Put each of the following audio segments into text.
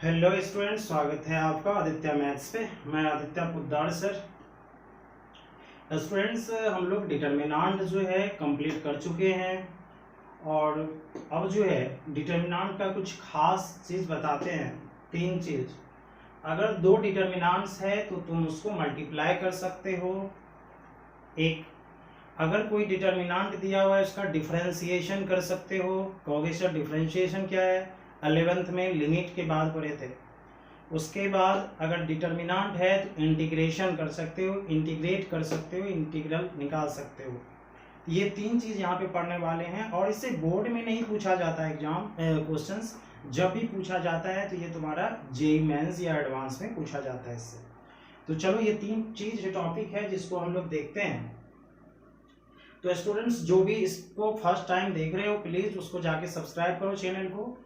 Hello student, स्वागत है आपका आदित्य मैथ्स पे। मैं आदित्य पुद्दार सर। स्टूडेंट्स, हम लोग डिटर्मिनांट जो है कंप्लीट कर चुके हैं और अब जो है डिटर्मिनांट का कुछ खास चीज़ बताते हैं। तीन चीज़, अगर दो डिटर्मिनांट्स है तो तुम उसको मल्टीप्लाई कर सकते हो। एक, अगर कोई डिटर्मिनांट दिया हुआ है उसका डिफरेंशिएशन कर सकते हो। कहोगे सर डिफरेंशिएशन क्या है? 11th में लिमिट के बाद पढ़े थे। उसके बाद अगर डिटर्मिनांट है तो इंटीग्रेशन कर सकते हो, इंटीग्रेट कर सकते हो, इंटीग्रल निकाल सकते हो। ये तीन चीज यहाँ पे पढ़ने वाले हैं और इससे बोर्ड में नहीं पूछा जाता एग्जाम क्वेश्चंस। जब भी पूछा जाता है तो ये तुम्हारा जेईई मेंस या एडवांस में पूछा जाता है इससे। तो चलो, ये तीन चीज टॉपिक है जिसको हम लोग देखते हैं। तो स्टूडेंट्स, जो भी इसको फर्स्ट टाइम देख रहे हो प्लीज उसको जाके सब्सक्राइब करो चैनल को,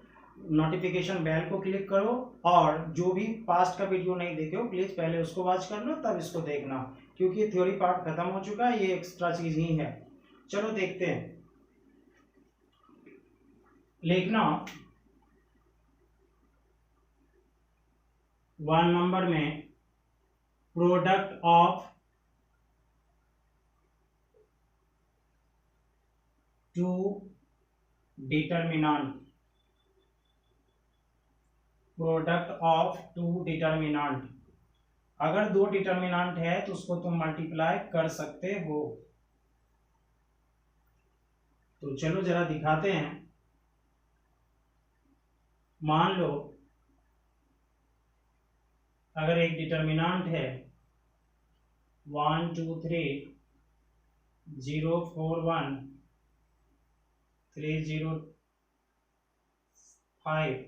नोटिफिकेशन बेल को क्लिक करो, और जो भी पास्ट का वीडियो नहीं देखे हो प्लीज पहले उसको वॉच कर लो तब इसको देखना, क्योंकि थ्योरी पार्ट खत्म हो चुका है, ये एक्स्ट्रा चीज ही है। चलो देखते हैं। लिखना 1 नंबर में product of two determinant, product of two determinant. अगर दो डिटर्मिनांट है तो उसको तुम मल्टीप्लाई कर सकते हो। तो चलो जरा दिखाते हैं। मान लो अगर एक डिटर्मिनांट है 1 2 3 0 4 1 3 0 5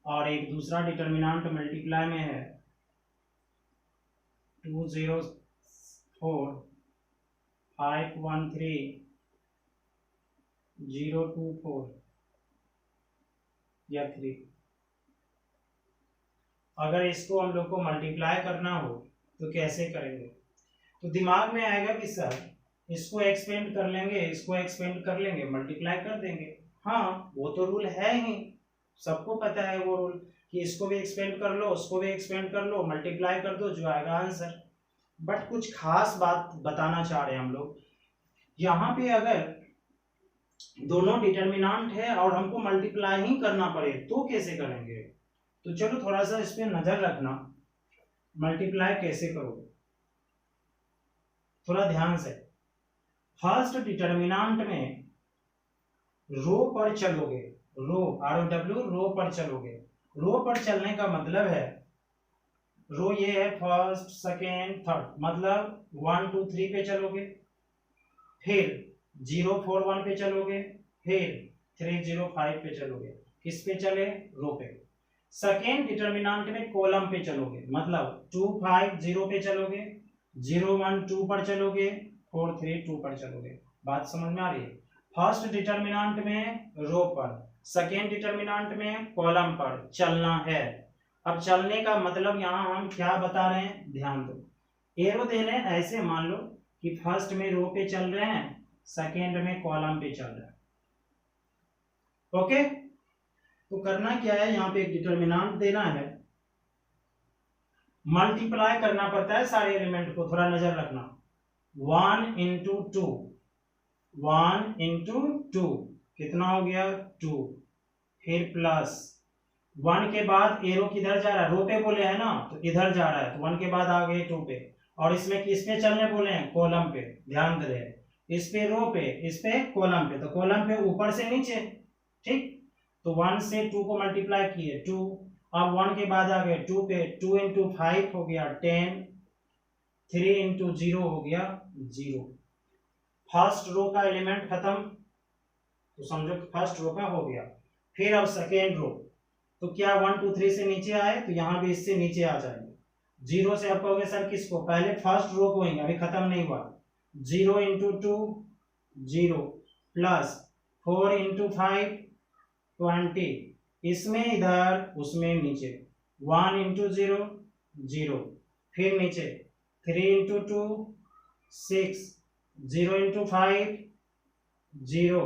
और एक दूसरा डिटर्मिनांट मल्टीप्लाई में है 2 0 4 5 1 3 0 2 4 या 3। अगर इसको हम लोग को मल्टीप्लाई करना हो तो कैसे करेंगे? तो दिमाग में आएगा कि सर इसको एक्सपेंड कर लेंगे, इसको एक्सपेंड कर लेंगे, मल्टीप्लाई कर देंगे। हाँ, वो तो रूल है ही, सबको पता है वो रूल कि इसको भी एक्सपेंड कर लो, उसको भी एक्सपेंड कर लो, मल्टीप्लाई कर दो, जो आएगा आंसर। बट कुछ खास बात बताना चाह रहे हैं हम लोग। यहाँ पे अगर दोनों डिटर्मिनांट है और हमको मल्टीप्लाई ही करना पड़े तो कैसे करेंगे? तो चलो थोड़ा सा इस पे नजर रखना, मल्टीप्लाई कैसे करोगे, थोड़ा ध्यान से। फर्स्ट डिटर्मिनांट में रो पर चलोगे, रो ROW, रो पर चलोगे। रो पर चलने का मतलब है, रो ये है फर्स्ट सेकेंड थर्ड, मतलब 1 2 3 पे चलोगे, फिर 0 4 1 पे चलोगे, फिर 3 0 5 पे चलोगे। किस पे चले? रो पे। सेकेंड डिटर्मिनांट में कॉलम पे चलोगे, मतलब 2 5 0 पे चलोगे, 0 1 2 पर चलोगे, 4 3 2 पर चलोगे। बात समझ में आ रही है? फर्स्ट डिटर्मिनांट में रो पर, सेकेंड डिटर्मिनांट में कॉलम पर चलना है। अब चलने का मतलब यहां हम क्या बता रहे हैं, ध्यान दो। एरो दे रहे हैं, ऐसे मान लो कि फर्स्ट में रो पे चल रहे हैं, सेकेंड में कॉलम पे चल रहे हैं। ओके, तो करना क्या है, यहाँ पे एक डिटर्मिनांट देना है, मल्टीप्लाई करना पड़ता है सारे एलिमेंट को, थोड़ा नजर रखना। 1 इंटू 2, 1 इंटू 2 कितना हो गया? 2। फिर प्लस 1 के बाद एरो किधर जा रहा है? रो पे बोले हैं ना, तो इधर जा रहा है, तो 1 के बाद आ गए 2 पे। और इसमें किस पे चलने बोले हैं? कॉलम पे। ध्यान दे रहे, इस पे रो पे, इस पे कॉलम पे, तो कॉलम पे ऊपर से नीचे। ठीक, तो 1 से 2 को मल्टीप्लाई किए 2, अब 1 के बाद आ गए 2 पे, 2 इंटू 5 हो गया 10, 3 इंटू 0 हो गया 0। फर्स्ट रो का एलिमेंट खत्म, तो समझो फर्स्ट रो का हो गया। फिर अब सेकेंड रो, तो क्या 1 2 3 से नीचे आए, तो यहां भी इससे नीचे आ जाएंगे। 0 से अब कहोगे सर किसको? पहले फर्स्ट रो को, अभी खत्म नहीं हुआ। 0 इंटू 2 0, प्लस 4 इंटू 5 20, इसमें इधर उसमें नीचे। 1 इंटू 0 0, फिर नीचे 3 इंटू 2 6, 0 इंटू 5 0,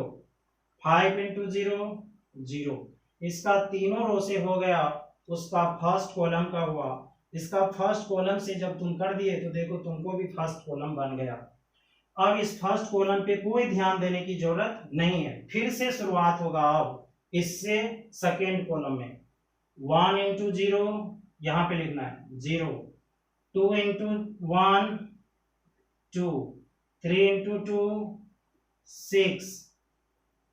5 इंटू 0 0, इसका तीनों रो से हो गया, उसका फर्स्ट कॉलम का हुआ। इसका फर्स्ट कॉलम से जब तुम कर दिए तो देखो तुमको भी फर्स्ट कॉलम बन गया। अब इस फर्स्ट कॉलम पे कोई ध्यान देने की जरूरत नहीं है, फिर से शुरुआत होगा अब इससे सेकेंड कॉलम में। 1 इंटू 0 यहां पे लिखना है 0, 2 इंटू 1 2, 3 इंटू 2 6।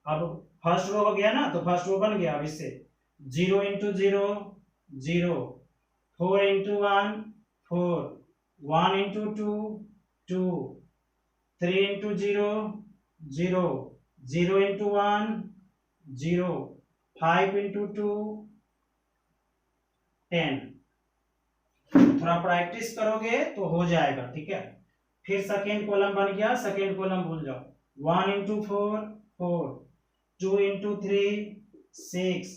अब फर्स्ट रो हो गया ना, तो फर्स्ट रो बन गया। अब इससे 0 into 0 0, 4 into 1 4, 1 into 2 2, 3 into 0 0, 0 into 1 0, 5 into 2 10। थोड़ा प्रैक्टिस करोगे तो हो जाएगा, ठीक है। फिर सेकेंड कॉलम बन गया, सेकेंड कॉलम भूल जाओ। 1 into 4 4, 2 into 3 6,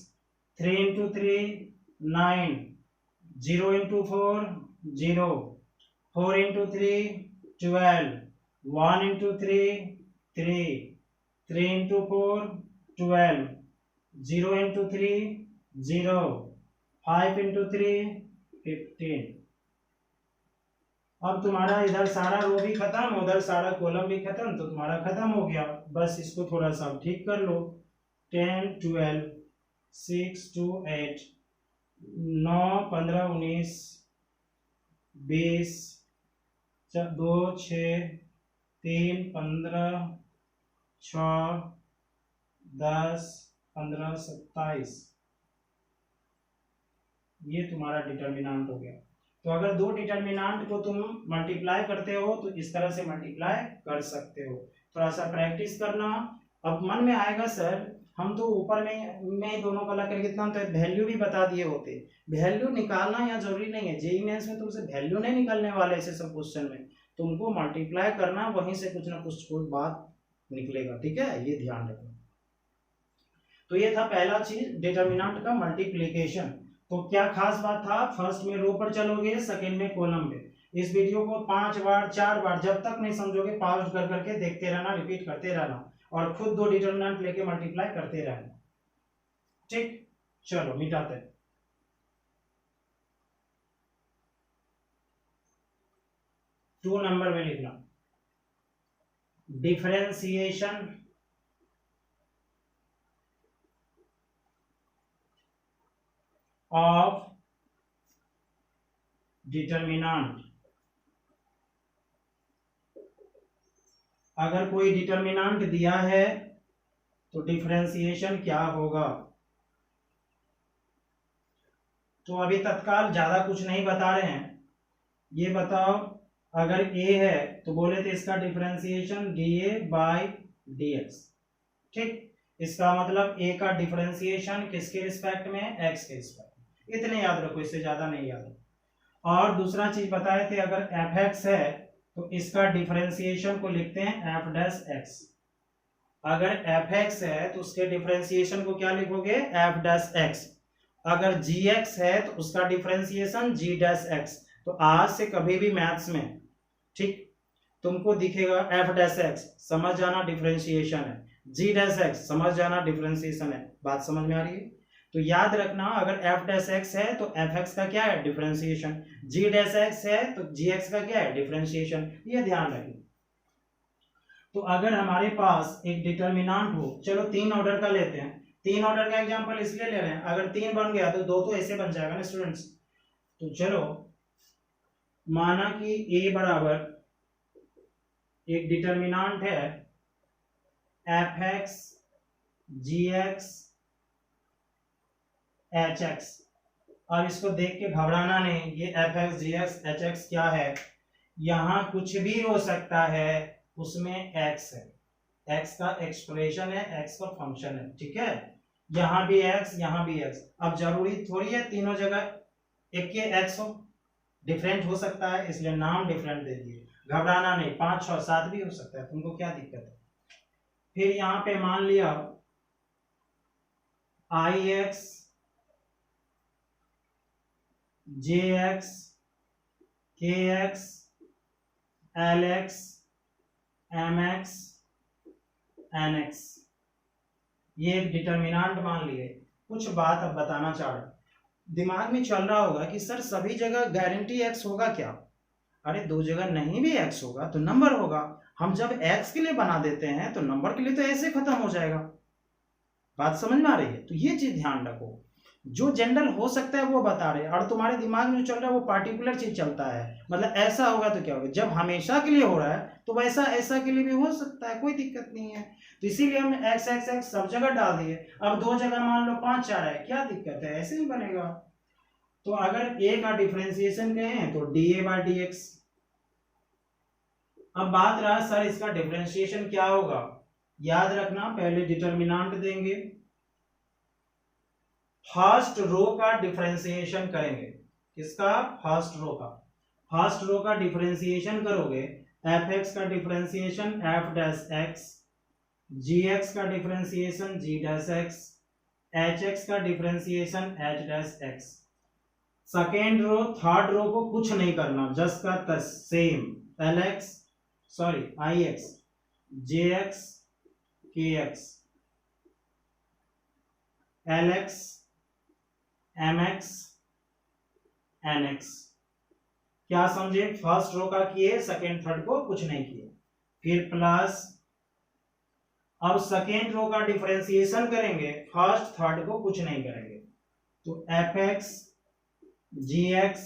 3 into 3 9, 0 into 4 0, 4 into 3 12, 1 into 3 3, 3 into 4 12, 0 into 3 0, 5 into 3 15। अब तुम्हारा इधर सारा रो भी खत्म, उधर सारा कॉलम भी खत्म, तो तुम्हारा खत्म हो गया। बस इसको थोड़ा सा ठीक कर लो। 10 12 6 2 8, 9 15 19 20, 2 6 3 15 6 10 15 27। ये तुम्हारा डिटर्मिनेंट हो गया। तो अगर दो डिटर्मिनेंट को तुम मल्टीप्लाई करते हो तो इस तरह से मल्टीप्लाई कर सकते हो। थोड़ा सा प्रैक्टिस करना। अब मन में आएगा सर हम तो ऊपर में दोनों का लग करके इतना तो वैल्यू भी बता दिए होते। वैल्यू निकालना यहाँ जरूरी नहीं है, जेईई मेंस में तुमसे वैल्यू नहीं निकलने वाले ऐसे सब क्वेश्चन में। तुमको मल्टीप्लाई करना, वहीं से कुछ ना कुछ बात निकलेगा, ठीक है, ये ध्यान रखना। तो ये था पहला चीज, डिटर्मिनेंट का मल्टीप्लीकेशन। तो क्या खास बात था, फर्स्ट में रो पर चलोगे, सेकंड में कॉलम पे। इस वीडियो को 5 बार 4 बार जब तक नहीं समझोगे पॉज कर करके देखते रहना, रिपीट करते रहना और खुद दो डिटर्मिनेंट लेके मल्टीप्लाई करते रहना। ठीक, चलो मिटाते हैं। 2 नंबर में लिखना डिफरेंशिएशन ऑफ डिटर्मिनेंट। अगर कोई डिटर्मिनेंट दिया है तो डिफरेंशिएशन क्या होगा। तो अभी तत्काल ज्यादा कुछ नहीं बता रहे हैं, ये बताओ अगर a है तो बोले थे इसका डिफरेंशिएशन dA बाई dx। ठीक, इसका मतलब a का डिफरेंशिएशन किसके रिस्पेक्ट में, x के रिस्पेक्ट में। इतने याद रखो, इससे ज्यादा नहीं याद रखो। और दूसरा चीज बताए थे अगर fx है तो इसका डिफरेंशिएशन को लिखते हैं f डैश x। अगर fx है तो उसके डिफरेंशिएशन को क्या लिखोगे, f डैश x। अगर gx है तो उसका डिफरेंशिएशन g डैश x। तो आज से कभी भी मैथ्स में, ठीक, तुमको दिखेगा f डैश x, समझ जाना डिफरेंशिएशन है, g डैश x समझ जाना डिफरेंशिएशन है। बात समझ में आ रही है। तो याद रखना अगर f डैश x है तो fx का क्या है, डिफरेंशिएशन। g डैश x है तो gx का क्या है, डिफरेंशिएशन। ये ध्यान रखना। तो अगर हमारे पास एक डिटर्मिनेंट हो, चलो 3 ऑर्डर का लेते हैं। 3 ऑर्डर का एग्जांपल इसलिए ले रहे हैं, अगर 3 बन गया तो 2 तो ऐसे बन जाएगा ना स्टूडेंट्स। तो चलो माना कि a बराबर एक डिटर्मिनेंट है fx gx hx। और इसको देख के घबराना नहीं, ये fx gx hx क्या है, यहां कुछ भी हो सकता है, उसमें x है, x का एक्सप्रेशन है, x का फंक्शन है, ठीक है। यहां भी x, यहां भी x। अब जरूरी थोड़ी है तीनों जगह एक के x हो, डिफरेंट हो सकता है, इसलिए नाम डिफरेंट दे दिए। घबराना नहीं, 5 6 7 भी हो सकता है, तुमको क्या दिक्कत है। फिर यहां पे मान लिया ix jx kx lx mx nx, ये डिटर्मिनेंट मान लिए। कुछ बात अब बताना चाह रहा, दिमाग में चल रहा होगा कि सर सभी जगह गारंटी एक्स होगा क्या? अरे दो जगह नहीं भी एक्स होगा तो नंबर होगा। हम जब एक्स के लिए बना देते हैं तो नंबर के लिए तो ऐसे खत्म हो जाएगा। बात समझ में आ रही है? तो ये चीज ध्यान रखो, जो जनरल हो सकता है वो बता रहे हैं, और तुम्हारे दिमाग में जो चल रहा है वो पार्टिकुलर चीज चलता है। मतलब ऐसा होगा तो क्या होगा, जब हमेशा के लिए हो रहा है तो वैसा ऐसा के लिए भी हो सकता है, कोई दिक्कत नहीं है। तो इसीलिए हमने एक्स एक्स एक्स सब जगह डाल दिए। अब दो जगह मान लो 5 4 है, क्या दिक्कत है, ऐसे ही बनेगा। तो अगर ए का डिफरेंशिएशन कहें तो D A by D x. अब बात रहा सर इसका डिफरेंशिएशन क्या होगा, याद रखना पहले डिटर्मिनेंट देंगे, फर्स्ट रो का डिफरेंशिएशन करेंगे। किसका? फर्स्ट रो का। फर्स्ट रो का डिफरेंशिएशन करोगे, एफ एक्स का differentiation F dash X, G X का differentiation G dash X, H X का differentiation H dash X. Second row third row को कुछ नहीं करना, जस्ट का तस same, L X sorry I X J X K X L X M X N X. क्या समझे? First row का किए, सेकेंड थर्ड को कुछ नहीं किए। फिर प्लस, अब सेकेंड रो का डिफरेंशिएशन करेंगे, फर्स्ट थर्ड को कुछ नहीं करेंगे, तो F X G X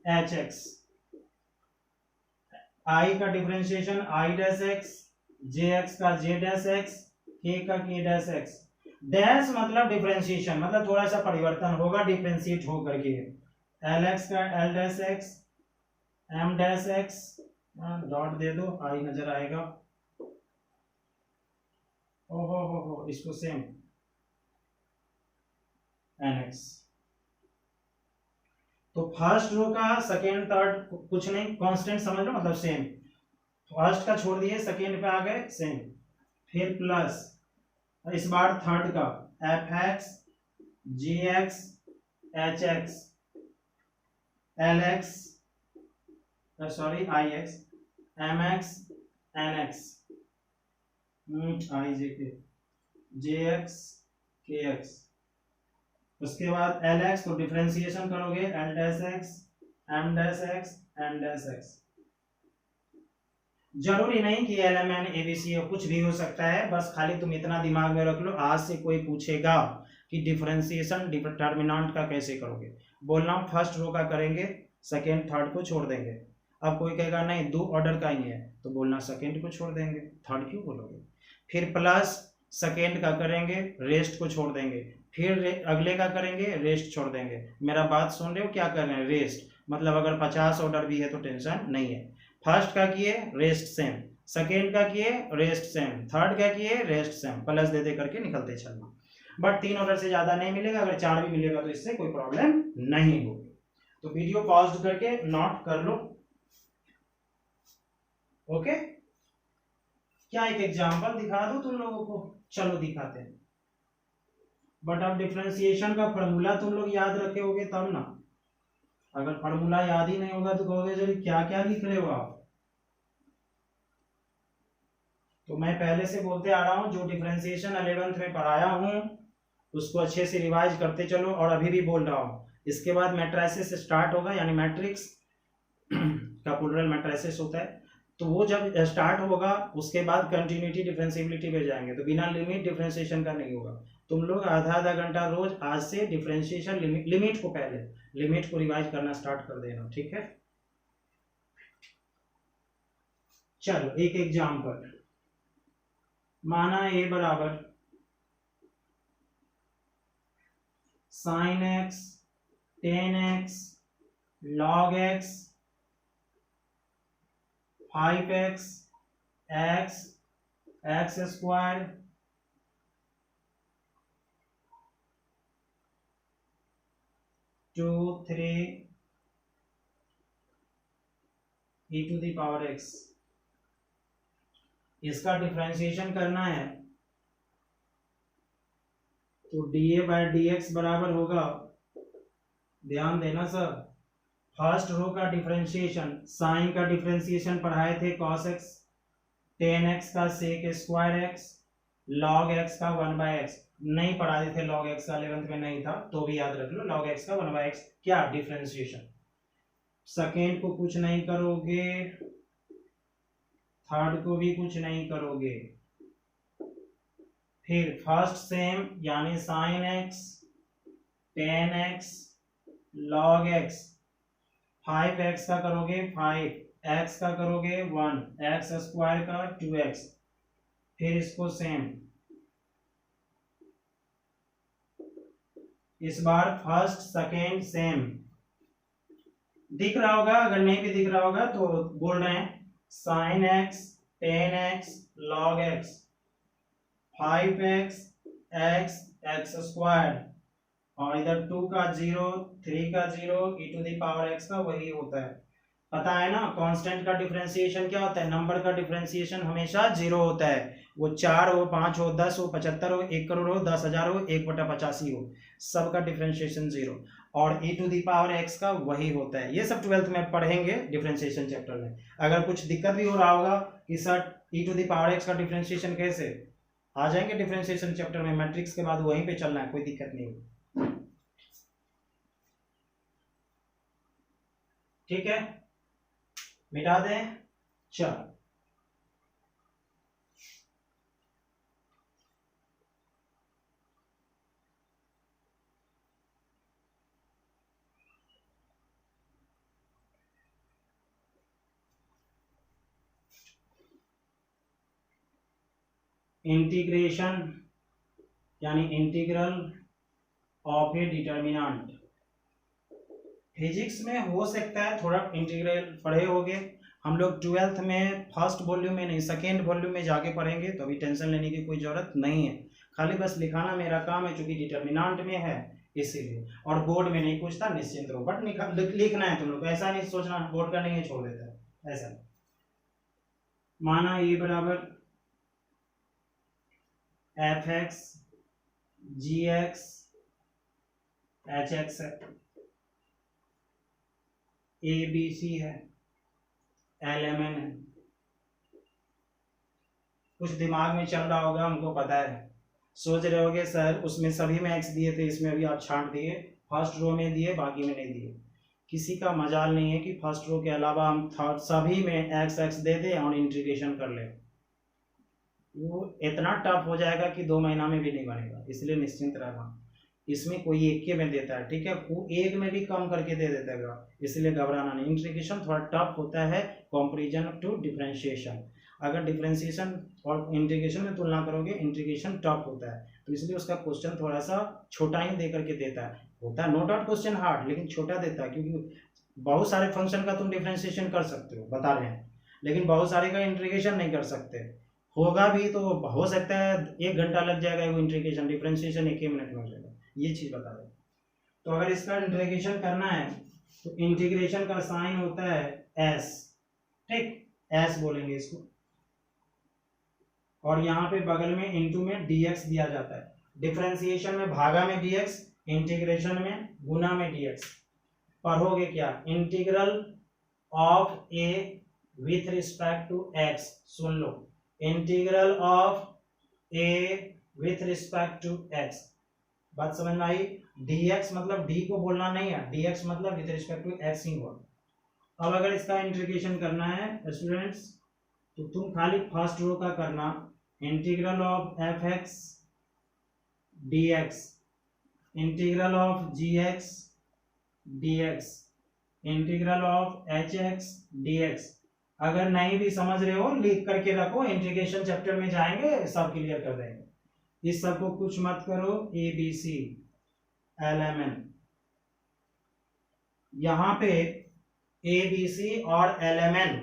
H X, I का differentiation I dash X, J X का जे डैश एक्स, के का के डैश एक्स। डैश मतलब डिफरेंशिएशन, मतलब थोड़ा सा परिवर्तन होगा डिफरेंशिएट होकर के। एल एक्स का L dash X, M dash X, dot दे दो आई नजर आएगा। हो इसको सेम एन एक्स। तो फर्स्ट रो का सेकेंड थर्ड कुछ नहीं, कांस्टेंट समझ लो, मतलब सेम। फर्स्ट का छोड़ दिए, सेकेंड पे आ गए, सेम। फिर प्लस इस बार थर्ड का F X G X H X L X sorry I X M X N X I J K J X K X. उसके बाद एल एक्स तो डिफरेंशिएशन करोगे, L dash X M dash X N dash X. जरूरी नहीं कि L M N ABC कुछ भी हो सकता है, बस खाली तुम इतना दिमाग में रख लो, आज से कोई पूछेगा कि डिफरेंशिएशन डिटर्मिनेंट का कैसे करोगे, बोलना फर्स्ट रो का करेंगे, सेकेंड थर्ड को छोड़ देंगे। अब कोई कहेगा नहीं दो ऑर्डर का ही है, तो बोलना सेकेंड को छोड़ देंगे, थर्ड क्यों बोलोगे। फिर प्लस सेकेंड का करेंगे, रेस्ट को छोड़ देंगे, फिर अगले का करेंगे, रेस्ट छोड़ देंगे। मेरा बात सुन रहे हो, क्या कर रहे हैं, रेस्ट मतलब अगर 50 ऑर्डर भी है तो टेंशन नहीं है। फर्स्ट का किए रेस्ट सेम, सेकेंड का किए रेस्ट सेम, थर्ड का किए रेस्ट सेम, प्लस दे दे करके निकलते चलना। बट 3 ऑर्डर से ज्यादा नहीं मिलेगा, अगर 4 भी मिलेगा तो इससे कोई प्रॉब्लम नहीं होगी। तो वीडियो पॉज करके नोट कर लो, ओके। क्या एक एग्जांपल दिखा दो तुम लोगों को? चलो दिखाते हैं, बट अब डिफरेंशिएशन का फॉर्मूला तुम लोग याद रखे होगे तब ना। अगर फॉर्मूला याद ही नहीं होगा तो कहोगे सर क्या क्या लिख रहे हो आप। तो मैं पहले से बोलते आ रहा हूं, जो डिफरेंशिएशन 11th में पढ़ाया हूं उसको अच्छे से रिवाइज करते चलो, और अभी भी बोल रहा हूं। इसके बाद मैट्रिसेस स्टार्ट होगा, यानी मैट्रिक्स का प्लूरल मैट्रिसेस होता है, तो वो जब स्टार्ट होगा उसके बाद कंटिन्यूटी डिफरेंशिएबिलिटी पे जाएंगे, तो बिना लिमिट डिफरेंशिएशन का नहीं होगा। तुम लोग आधा आधा घंटा रोज आज से डिफरेंशिएशन लिमिट को पहले लिमिट को रिवाइज करना स्टार्ट कर देना, ठीक है। चलो एक एग्जांपल, माना ए बराबर sine x ten x log x 5x x x square two 3 e to the power x। इसका डिफरेंशिएशन करना है, तो dA बाई डी एक्स बराबर होगा, ध्यान देना सर, फर्स्ट रो का डिफरेंशिएशन, साइन का डिफरेंशिएशन पढ़ाए थे cos x, tan x का sec square x, log x का 1/x। नहीं पढ़ाए थे log x का, 11th में नहीं था तो भी याद रख लो log x का 1/x क्या डिफरेंशिएशन। सेकेंड को कुछ नहीं करोगे, थर्ड को भी कुछ नहीं करोगे, फिर फर्स्ट सेम यानी sin x tan x log x, 5x का करोगे 5, x का करोगे 1, x स्क्वायर का 2x, फिर इसको सेम, इस बार फर्स्ट सेकेंड सेम। दिख रहा होगा, अगर नहीं भी दिख रहा होगा तो बोल रहे हैं sin x tan x log x 5x x x square, और इधर 2 का 0 3 का 0 e to the power x का वही होता है। पता है ना कांस्टेंट का डिफरेंशिएशन क्या होता है, नंबर का डिफरेंशिएशन हमेशा 0 होता है, वो 4 हो 5 हो 10 हो 75 हो 1 करोड़ हो 10,000 हो 1/85 हो, सबका डिफरेंशिएशन 0, और e to the power x का वही होता है। ये सब 12th में पढ़ेंगे डिफरेंशिएशन चैप्टर में। अगर कुछ दिक्कत भी हो रहा होगा कि sir e to the power x का डिफरेंशिएशन कैसे, आ जाएंगे डिफरेंशिएशन चैप्टर में, मैट्रिक्स के बाद वहीं पे चलना है, कोई दिक्कत नहीं होगी। ठीक है, मिटा दें, चल इंटीग्रेशन यानी integral of A determinant. Physics में हो सकता है थोड़ा इंटीग्रल पढ़े होगे, हम लोग 12th में फर्स्ट वॉल्यूम में नहीं सेकेंड वॉल्यूम में जाके पढ़ेंगे, तो अभी टेंशन लेने की कोई जरूरत नहीं है, खाली बस लिखाना मेरा काम है, चूंकि डिटर्मिनेंट में है इसीलिए, और बोर्ड में नहीं पूछता, निश्चिंत रहो, बट लिखना है तुम लोग, ऐसा नहीं सोचना बोर्ड का नहीं है छोड़ देता है, ऐसा माना ये बराबर fx gx hx है, ए बी सी है, lmn है, कुछ दिमाग में चल रहा होगा, हमको पता है, सोच रहे होगे सर उसमें सभी में x दिए थे, इसमें अभी आप छांट दिए, फर्स्ट रो में दिए बाकी में नहीं दिए। किसी का मजाल नहीं है कि फर्स्ट रो के अलावा हम थर्ड सभी में x x दे दें और इंटीग्रेशन कर ले, वो इतना टफ हो जाएगा कि 2 महीना में भी नहीं बनेगा, इसलिए निश्चिंत रहना, इसमें कोई एक के में देता है, ठीक है, वो एक में भी कम करके दे देता है, इसलिए घबराना नहीं। इंटीग्रेशन थोड़ा टफ होता है कंपैरिजन टू डिफरेंशिएशन, अगर डिफरेंशिएशन और इंटीग्रेशन में तुलना करोगे इंटीग्रेशन टफ होता है, तो इसलिए उसका क्वेश्चन थोड़ा सा छोटा ही दे करके देता है, होता है नो डाउट क्वेश्चन हार्ड, लेकिन छोटा देता है, क्योंकि बहुत सारे फंक्शन का तुम डिफरेंशिएशन कर सकते हो, बता रहे हैं, लेकिन बहुत सारे का इंटीग्रेशन नहीं कर सकते, होगा भी तो हो सकता है 1 घंटा लग जाएगा वो इंटीग्रेशन, डिफरेंशिएशन 1 ही मिनट में हो जाएगा, ये चीज बता रहे। तो अगर इसका इंटीग्रेशन करना है तो इंटीग्रेशन का साइन होता है एस, ठीक, एस बोलेंगे इसको, और यहाँ पे बगल में इनटू में dx दिया जाता है, डिफरेंशिएशन में भागा में dx, इंटीग्रेशन में गुना में dx। पढ़ोगे क्या, integral of A with respect to x, सुन लो, integral of A with respect to x, बात समझ में आई, dx मतलब d को बोलना नहीं है, dx मतलब विथ रिस्पेक्ट टू x ही बोल। अब अगर इसका इंटीग्रेशन करना है स्टूडेंट्स, तो तुम खाली फर्स्ट रो का करना, integral of fx dx, integral of gx dx, integral of hx dx। अगर नहीं भी समझ रहे हो लिख करके रखो, इंटीग्रेशन चैप्टर में जाएंगे सब क्लियर कर देंगे, इस सब को कुछ मत करो, ए बी सी lmn, यहाँ पे ए बी सी और lmn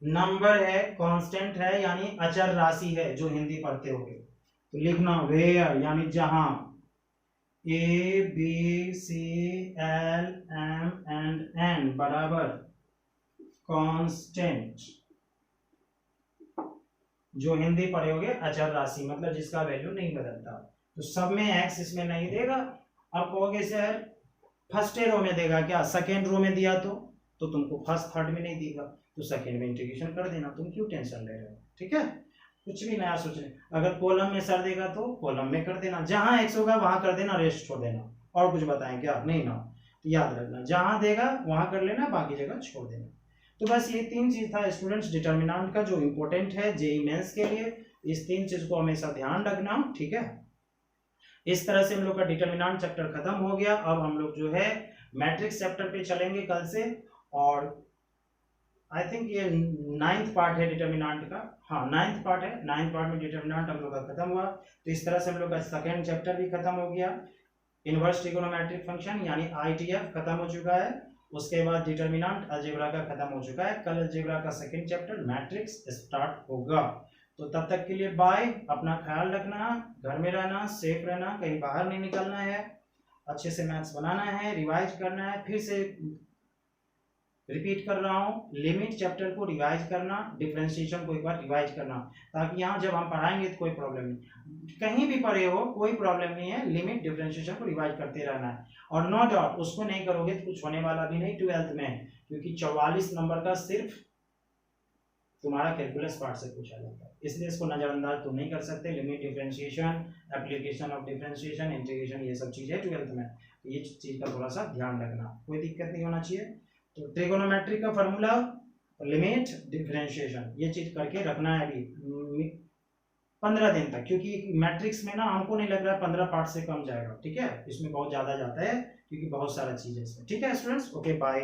नंबर है, कांस्टेंट है, यानी अचर राशि है, जो हिंदी पढ़ते होगे तो लिखना वेयर यानी जहां, A B C L M and N बराबर कांस्टेंट, जो हिंदी पढ़े होगे अचर राशि मतलब जिसका वैल्यू नहीं बदलता, तो सब में एक्स इसमें नहीं देगा। अब कहोगे सर फर्स्ट रो में देगा क्या, सेकेंड रो में दिया तो तुमको फर्स्ट थर्ड में नहीं देगा, तो सेकेंड में इंटीग्रेशन कर देना, तुम क्यों टेंशन ले रहे हो, ठीक है। कुछ भी नया सोचने, अगर कॉलम में सर देगा तो कॉलम में कर देना, जहां एक्स होगा वहां कर देना, रेस्ट छोड़ देना। और कुछ बताएं क्या? नहीं ना, तो याद रखना जहां देगा वहां कर लेना, बाकी जगह छोड़ देना। तो बस ये 3 चीज था स्टूडेंट्स डिटर्मिनेंट का, जो इंपॉर्टेंट है जेईई मेंस के लिए। इस 3 चीज को हमेशा ध्यान रखना, ठीक है। इस तरह से हम लोग का डिटर्मिनेंट चैप्टर खत्म हो गया। अब हम लोग जो है मैट्रिक्स चैप्टर पे चलेंगे कल से, और आई थिंक ये 9th पार्ट है डिटर्मिनेंट का। हाँ 9th पार्ट है, 9th पार्ट में डिटर्मिनेंट हम लोग का खत्म हुआ। तो इस तरह से हम लोग का सेकंड चैप्टर भी खत्म हो गया। इनवर्स ट्रिगोनोमेट्रिक फंक्शन यानी आईटीएफ खत्म हो चुका है। उसके बाद डिटर्मिनेंट अलजेब्रा का खत्म हो चुका है। कल अलजेब्रा का सेकंड चैप्टर मैट्रिक्स स्टार्ट होगा। तो तब तक के लिए बाय, अपना ख्याल रखना, घर में रहना, सेफ रहना, कहीं बाहर नहीं निकलना है, अच्छे से मैथ्स बनाना है, रिवाइज करना है। फिर से रिपीट कर रहा हूँ, लिमिट चैप्टर को रिवाइज करना, डिफरेंशिएशन को एक बार रिवाइज करना, ताकि यहाँ जब हम पढ़ाएंगे तो कोई प्रॉब्लम नहीं, कहीं भी पढ़े हो कोई प्रॉब्लम नहीं है, लिमिट डिफरेंशिएशन को रिवाइज करते रहना है। और नो डाउट उसको नहीं करोगे तो कुछ होने वाला भी नहीं 12th में, क्योंकि 44 नंबर का सिर्फ तुम्हारा कैलकुलस पार्ट से पूछा जाता है, इसलिए इसको नजरअंदाज तुम नहीं कर सकते। Limit differentiation, application of differentiation, integration, ये सब चीजें 12th में, तो ये चीज का थोड़ा सा ध्यान रखना, कोई दिक्कत नहीं होना चाहिए। तो ट्रिगोनोमेट्री का फॉर्मूला, लिमिट, डिफरेंशिएशन, ये चीज करके रखना है अभी 15 दिन तक, क्योंकि मैट्रिक्स में ना हमको नहीं लग रहा है 15 पार्ट से कम जाएगा, ठीक है। इसमें बहुत ज्यादा जाता है क्योंकि बहुत सारा चीज है इसमें, ठीक है स्टूडेंट्स। Okay bye.